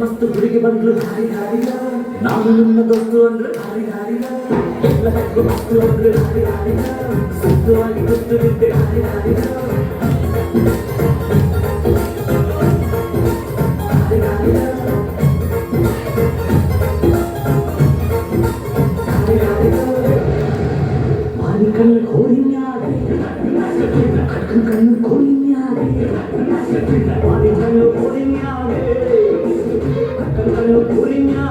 ಮಸ್ತ್ ಹುಡುಗಿ ಬಂದ್ಲು ಹಾರಿ ಹಾರಿಗ ನಾನು ನಿನ್ನ ದೋಸ್ತು ಅಂದ್ರೆ ಹಾರಿ ಹಾರಿಗ ಎಲ್ಲ ಮಸ್ತು ಅಂದ್ರೆ ಹಾರಿ ಹಾರಿಗ ಸುತ್ತವಾಗಿ ಗೊತ್ತು ನಿಂತೆ ಹಾರಿ ಹಾರಿಗ Kau koinya, kau koinya, wali kau koinya, kau koinya,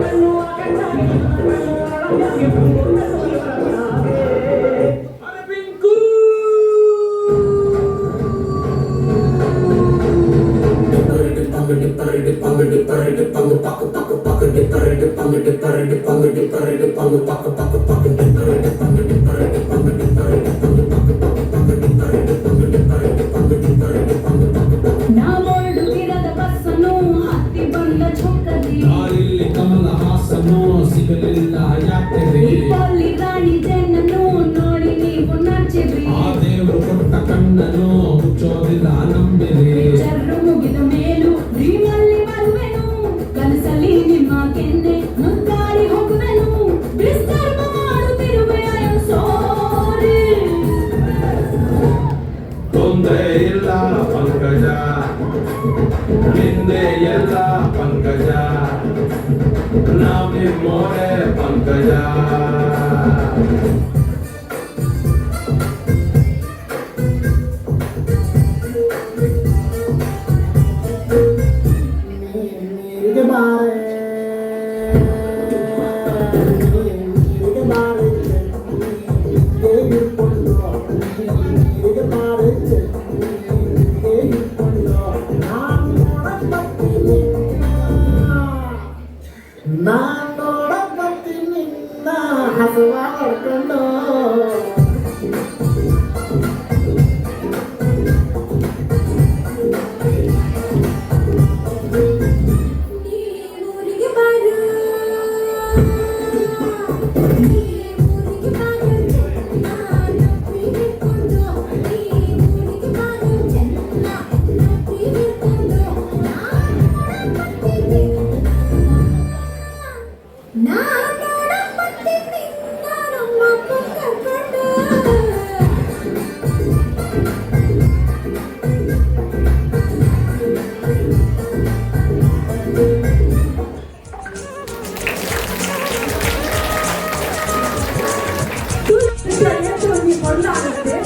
kanu akan cari, orang yang pun ada pinku. Pankaja, Nami More Pankaja. Saya tuh di Honda